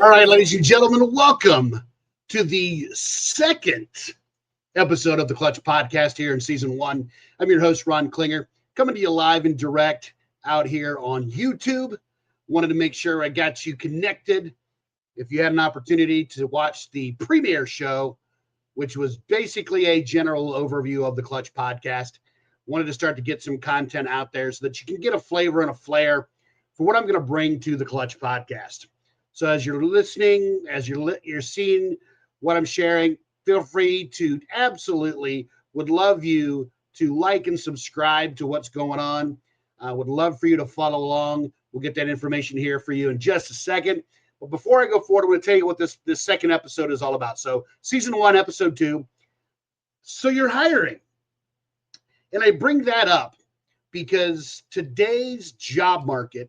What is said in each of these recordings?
All right, ladies and gentlemen, welcome to the second episode of the Clutch Podcast here in season one. I'm your host, Ron Klinger, coming to you live and direct out here on YouTube. Wanted to make sure I got you connected. If you had an opportunity to watch the premiere show, which was basically a general overview of the Clutch Podcast, wanted to start to get some content out there so that you can get a flavor and a flair for what I'm going to bring to the Clutch Podcast. So as you're listening, as you're seeing what I'm sharing, feel free to absolutely would love you to like and subscribe to what's going on. I would love for you to follow along. We'll get that information here for you in just a second. But before I go forward, I'm going to tell you what this second episode is all about. So season one, episode 2. So you're hiring. And I bring that up because today's job market,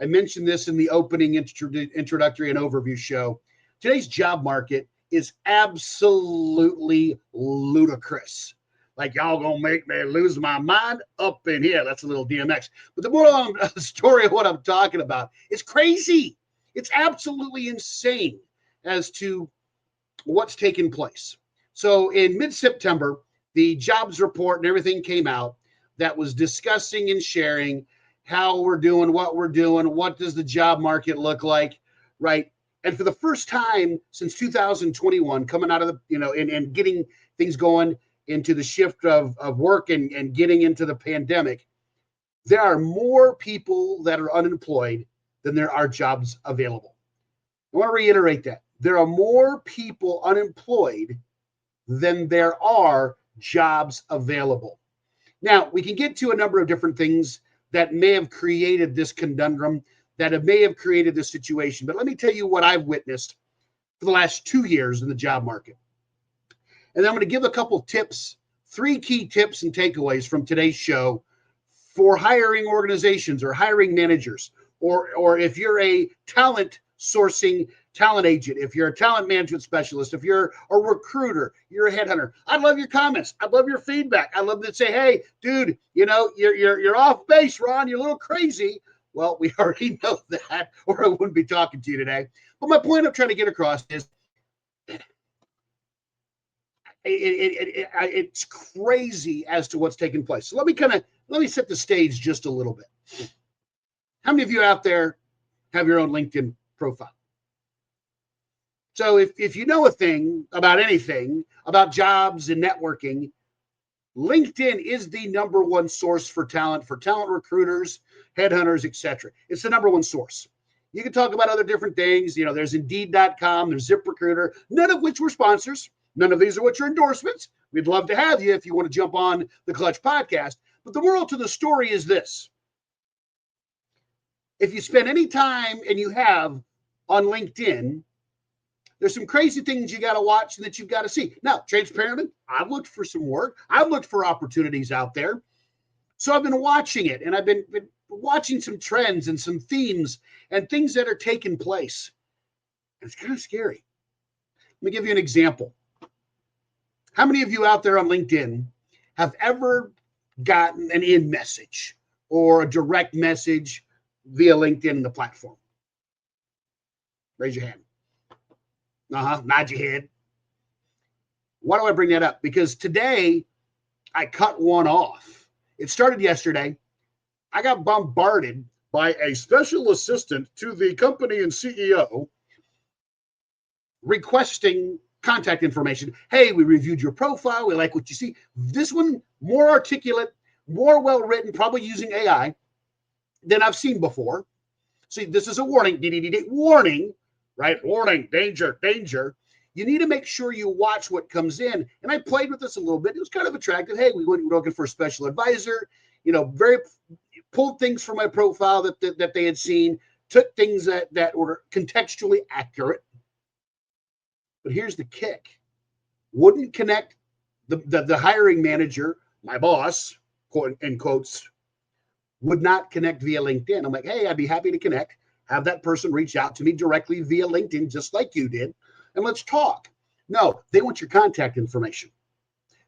I mentioned this in the opening introductory and overview show. Today's job market is absolutely ludicrous. Like, y'all gonna make me lose my mind up in here. That's a little DMX. But the moral of the story of what I'm talking about is crazy. It's absolutely insane as to what's taking place. So in mid-September, the jobs report and everything came out that was discussing and sharing how we're doing, what does the job market look like, right? And for the first time since 2021, coming out of the, and getting things going into the shift of work and getting into the pandemic, there are more people that are unemployed than there are jobs available. I want to reiterate that. There are more people unemployed than there are jobs available. Now, we can get to a number of different things that may have created this conundrum, may have created this situation. But let me tell you what I've witnessed for the last 2 years in the job market. And then I'm going to give a couple tips, 3 key tips and takeaways from today's show for hiring organizations or hiring managers, or if you're a talent sourcing talent agent, if you're a talent management specialist, if you're a recruiter, you're a headhunter. I love your comments. I love your feedback. I love to say, hey, dude, you're off base, Ron. You're a little crazy. Well, we already know that, or I wouldn't be talking to you today. But my point I'm trying to get across is it's crazy as to what's taking place. So let me set the stage just a little bit. How many of you out there have your own LinkedIn profile? So if you know a thing about anything, about jobs and networking, LinkedIn is the number one source for talent recruiters, headhunters, etc. It's the number one source. You can talk about other different things. There's Indeed.com, there's ZipRecruiter, none of which were sponsors. None of these are what your endorsements. We'd love to have you if you want to jump on the Clutch Podcast. But the moral to the story is this. If you spend any time, and you have, on LinkedIn, there's some crazy things you got to watch and that you've got to see. Now, transparently, I've looked for some work. I've looked for opportunities out there. So I've been watching it, and I've been watching some trends and some themes and things that are taking place. And it's kind of scary. Let me give you an example. How many of you out there on LinkedIn have ever gotten an in message or a direct message via LinkedIn in the platform? Raise your hand. Nod your head. Why do I bring that up? Because today I cut one off. It started yesterday. I got bombarded by a special assistant to the company and CEO requesting contact information. Hey, we reviewed your profile. We like what you see. This one, more articulate, more well-written, probably using AI than I've seen before. See, this is a warning. Warning. Right? Warning, danger, danger. You need to make sure you watch what comes in. And I played with this a little bit. It was kind of attractive. Hey, we were looking for a special advisor, very pulled things from my profile that they had seen, took things that were contextually accurate. But here's the kick. Wouldn't connect the hiring manager, my boss, quote, in quotes, would not connect via LinkedIn. I'm like, hey, I'd be happy to connect. Have that person reach out to me directly via LinkedIn, just like you did, and let's talk. No, they want your contact information.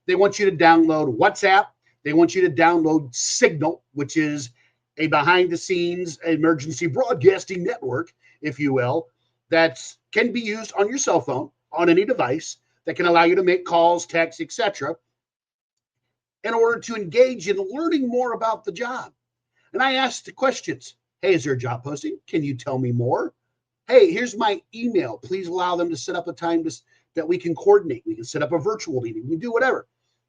They want you to download WhatsApp. They want you to download Signal, which is a behind-the-scenes emergency broadcasting network, if you will, that's can be used on your cell phone, on any device that can allow you to make calls, texts, etc., in order to engage in learning more about the job. And I asked the questions. Hey, is there a job posting? Can you tell me more? Hey, here's my email. Please allow them to set up a time that we can coordinate. We can set up a virtual meeting. We can do whatever.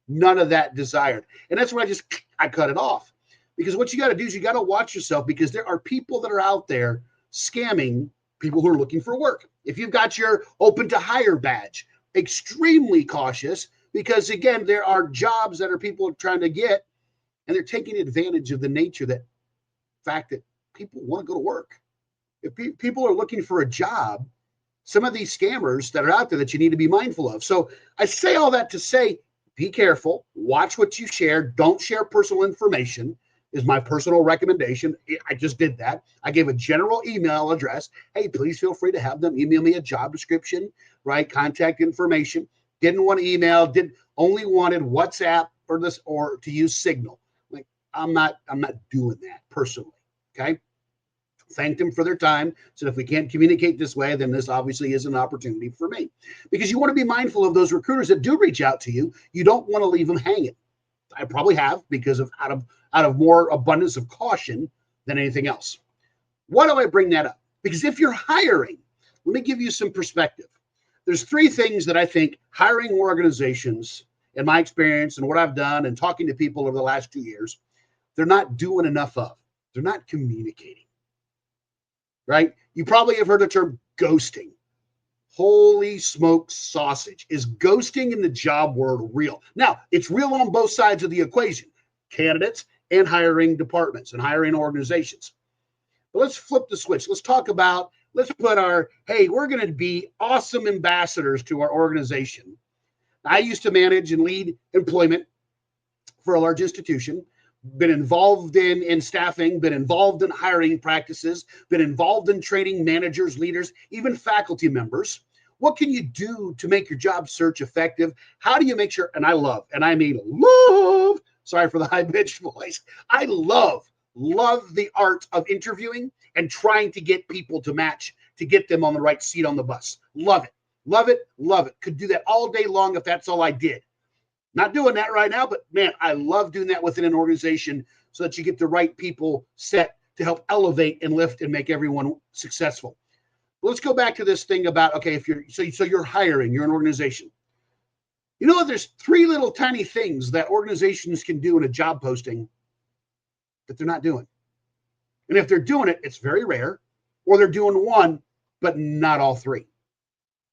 None of that desired. And that's when I cut it off. Because what you got to do is you got to watch yourself, because there are people that are out there scamming people who are looking for work. If you've got your open to hire badge, extremely cautious, because again, there are jobs that are people trying to get, and they're taking advantage of the nature that fact that people want to go to work. If people are looking for a job, some of these scammers that are out there that you need to be mindful of. So I say all that to say, be careful, watch what you share. Don't share personal information is my personal recommendation. I just did that. I gave a general email address. Hey, please feel free to have them email me a job description, right? Contact information. Didn't want email, only wanted WhatsApp or to use Signal. Like I'm not doing that personally. Okay. Thanked them for their time. So if we can't communicate this way, then this obviously is an opportunity for me, because you want to be mindful of those recruiters that do reach out to you. You don't want to leave them hanging. I probably have, because of out of more abundance of caution than anything else. Why do I bring that up? Because if you're hiring, let me give you some perspective. There's three things that I think hiring organizations, in my experience and what I've done and talking to people over the last 2 years, they're not doing enough of. They're not communicating. Right? You probably have heard the term ghosting. Holy smokes sausage. Is ghosting in the job world real? Now, it's real on both sides of the equation, candidates and hiring departments and hiring organizations. But let's flip the switch. Let's put hey, we're going to be awesome ambassadors to our organization. I used to manage and lead employment for a large institution. Been involved in staffing, been involved in hiring practices, been involved in training managers, leaders, even faculty members. What can you do to make your job search effective? How do you make sure? And I love, and I mean love, sorry for the high-pitched voice. I love the art of interviewing and trying to get people to match, to get them on the right seat on the bus. Love it, love it, love it. Could do that all day long if that's all I did. Not doing that right now, but man, I love doing that within an organization so that you get the right people set to help elevate and lift and make everyone successful. Let's go back to this thing about, okay, if you're hiring, you're an organization. You know, there's three little tiny things that organizations can do in a job posting that they're not doing. And if they're doing it, it's very rare, or they're doing one, but not all three.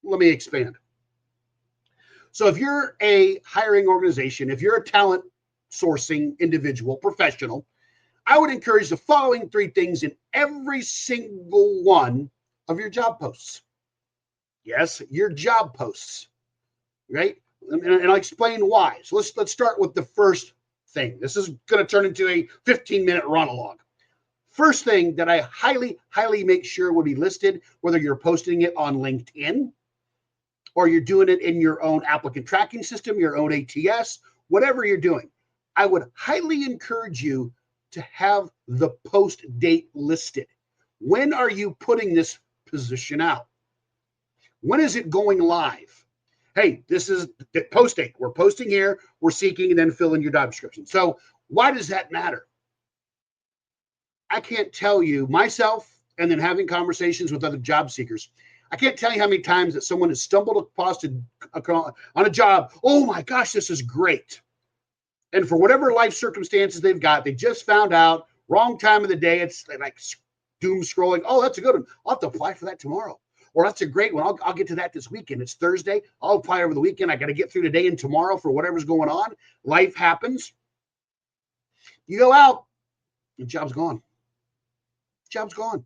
Let me expand. So if you're a hiring organization, if you're a talent sourcing individual, professional, I would encourage the following three things in every single one of your job posts. Yes, your job posts, right? And I'll explain why. So let's start with the first thing. This is going to turn into a 15-minute monologue. First thing that I highly, highly make sure will be listed, whether you're posting it on LinkedIn, or you're doing it in your own applicant tracking system, your own ATS, whatever you're doing, I would highly encourage you to have the post date listed. When are you putting this position out? When is it going live? Hey, this is the post date. We're posting here, we're seeking, and then fill in your job description. So why does that matter? I can't tell you, myself, and then having conversations with other job seekers, I can't tell you how many times that someone has stumbled across on a job. Oh my gosh, this is great. And for whatever life circumstances they've got, they just found out, wrong time of the day. It's like doom scrolling. Oh, that's a good one. I'll have to apply for that tomorrow. Or that's a great one. I'll get to that this weekend. It's Thursday. I'll apply over the weekend. I got to get through today and tomorrow for whatever's going on. Life happens. You go out, the job's gone. Job's gone.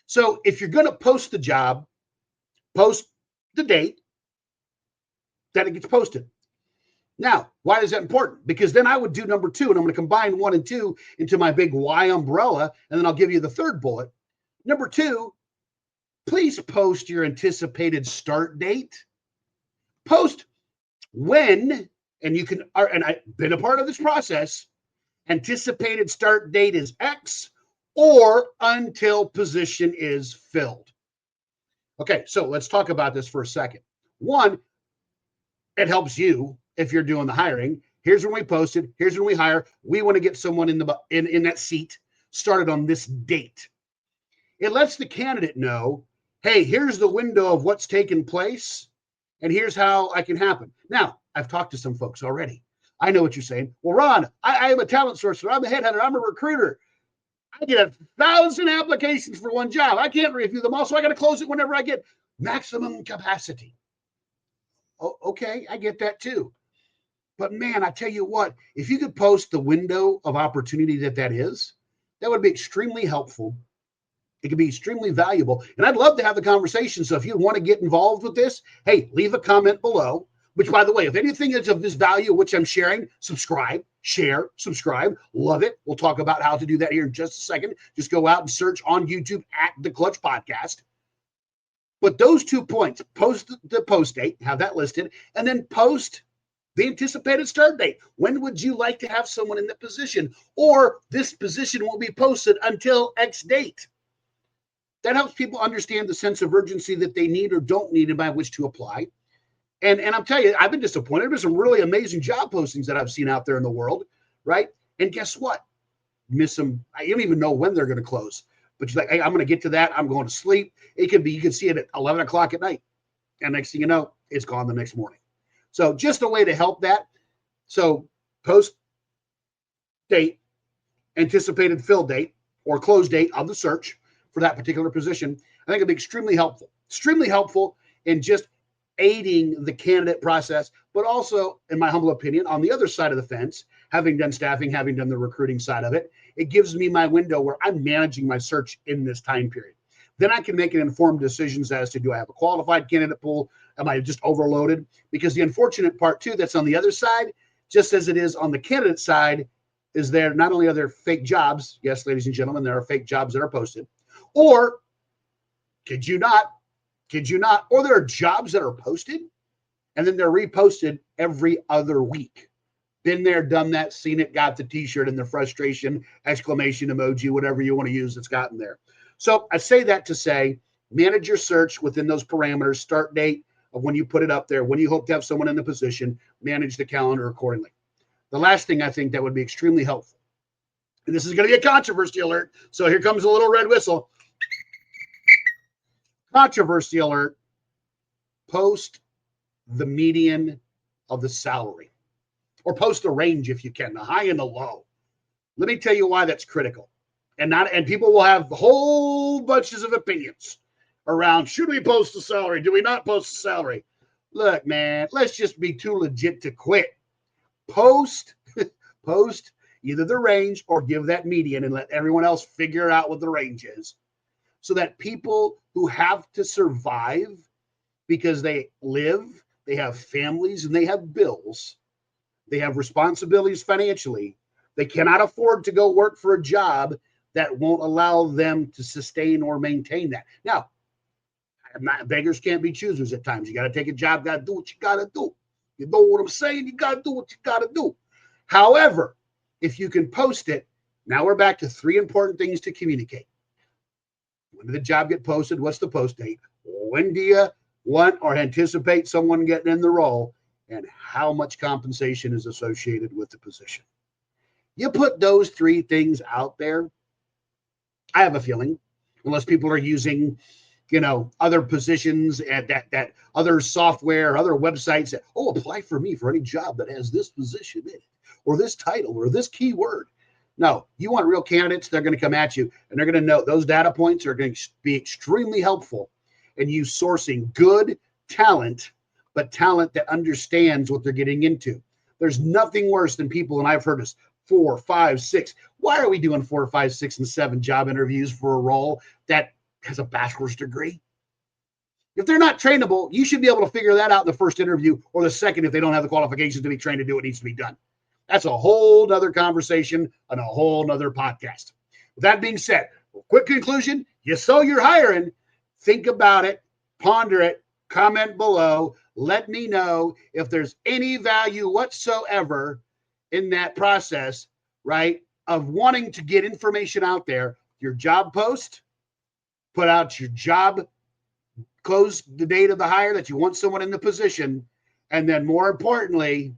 So if you're going to post the job, post the date that it gets posted. Now, why is that important? Because then I would do number two, and I'm going to combine 1 and 2 into my big why umbrella, and then I'll give you the third bullet. Number 2, please post your anticipated start date. Post when, and you can, and I've been a part of this process, anticipated start date is X, or until position is filled. Okay, so let's talk about this for a second. One, it helps you if you're doing the hiring. Here's when we posted. Here's when we hire. We want to get someone in that seat started on this date. It lets the candidate know, hey, here's the window of what's taken place, and here's how I can happen. Now, I've talked to some folks already. I know what you're saying. Well, Ron, I am a talent sourcer. I'm a headhunter. I'm a recruiter. I get 1,000 applications for one job. I can't review them all, so I got to close it whenever I get maximum capacity. Oh, okay, I get that too. But man, I tell you what, if you could post the window of opportunity that is, that would be extremely helpful. It could be extremely valuable. And I'd love to have the conversation. So if you want to get involved with this, hey, leave a comment below. Which, by the way, if anything is of this value, which I'm sharing, subscribe, share, subscribe. Love it. We'll talk about how to do that here in just a second. Just go out and search on YouTube at The Clutch Podcast. But those 2 points, post the post date, have that listed, and then post the anticipated start date. When would you like to have someone in the position? Or this position won't be posted until X date. That helps people understand the sense of urgency that they need or don't need and by which to apply. And I'm telling you, I've been disappointed. There's some really amazing job postings that I've seen out there in the world, right? And guess what? Miss them. I don't even know when they're going to close. But you're like, hey, I'm going to get to that. I'm going to sleep. It could be, you can see it at 11 o'clock at night. And next thing you know, it's gone the next morning. So just a way to help that. So post date, anticipated fill date, or close date of the search for that particular position, I think it'd be extremely helpful in just aiding the candidate process, but also, in my humble opinion, on the other side of the fence, having done staffing, having done the recruiting side of it, it gives me my window where I'm managing my search in this time period. Then I can make an informed decisions as to, do I have a qualified candidate pool? Am I just overloaded? Because the unfortunate part too, that's on the other side, just as it is on the candidate side, is there not only are there fake jobs, yes, ladies and gentlemen, there are fake jobs that are posted, or kid you not, or there are jobs that are posted and then they're reposted every other week. Been there, done that, seen it, got the t-shirt and the frustration, exclamation emoji, whatever you want to use, it's gotten there. So I say that to say, manage your search within those parameters, start date of when you put it up there, when you hope to have someone in the position, manage the calendar accordingly. The last thing I think that would be extremely helpful, and this is going to be a controversy alert, so here comes a little red whistle. Controversy alert, post the median of the salary, or post the range if you can, the high and the low. Let me tell you why that's critical. And people will have whole bunches of opinions around, should we post the salary? Do we not post the salary? Look, man, let's just be too legit to quit. Post either the range or give that median and let everyone else figure out what the range is, so that people who have to survive because they live, they have families, and they have bills, they have responsibilities financially, they cannot afford to go work for a job that won't allow them to sustain or maintain that. Now, beggars can't be choosers at times. You got to take a job, got to do what you got to do. You know what I'm saying? You got to do what you got to do. However, if you can post it, now we're back to 3 important things to communicate. When did the job get posted? What's the post date? When do you want or anticipate someone getting in the role? And how much compensation is associated with the position? You put those 3 things out there, I have a feeling, unless people are using, other positions and that other software, other websites that, apply for me for any job that has this position in it, or this title, or this keyword. No, you want real candidates, they're going to come at you, and they're going to know those data points are going to be extremely helpful in you sourcing good talent, but talent that understands what they're getting into. There's nothing worse than people, and I've heard this, 4, 5, 6. Why are we doing 4, 5, 6, and 7 job interviews for a role that has a bachelor's degree? If they're not trainable, you should be able to figure that out in the first interview, or the second if they don't have the qualifications to be trained to do what needs to be done. That's a whole nother conversation and a whole nother podcast. With that being said, quick conclusion, you saw you're hiring, think about it, ponder it, comment below, let me know if there's any value whatsoever in that process, right, of wanting to get information out there. Your job post, put out your job close the date of the hire, that you want someone in the position, and then more importantly,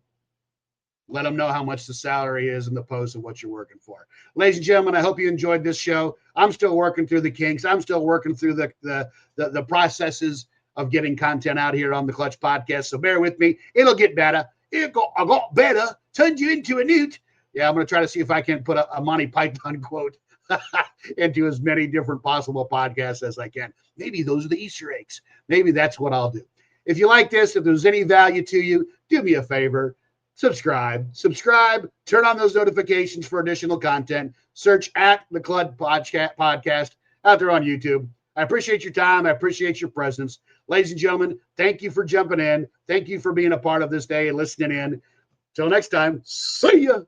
let them know how much the salary is in the post and what you're working for. Ladies and gentlemen, I hope you enjoyed this show. I'm still working through the kinks. I'm still working through the processes of getting content out here on the Clutch Podcast. So bear with me. It'll get better. I got better. Turned you into a newt. Yeah, I'm going to try to see if I can put a Monty Python quote into as many different possible podcasts as I can. Maybe those are the Easter eggs. Maybe that's what I'll do. If you like this, if there's any value to you, do me a favor. Subscribe, turn on those notifications for additional content. Search at the Clutch Podcast out there on YouTube. I appreciate your time. I appreciate your presence. Ladies and gentlemen, thank you for jumping in. Thank you for being a part of this day and listening in. Till next time, see ya.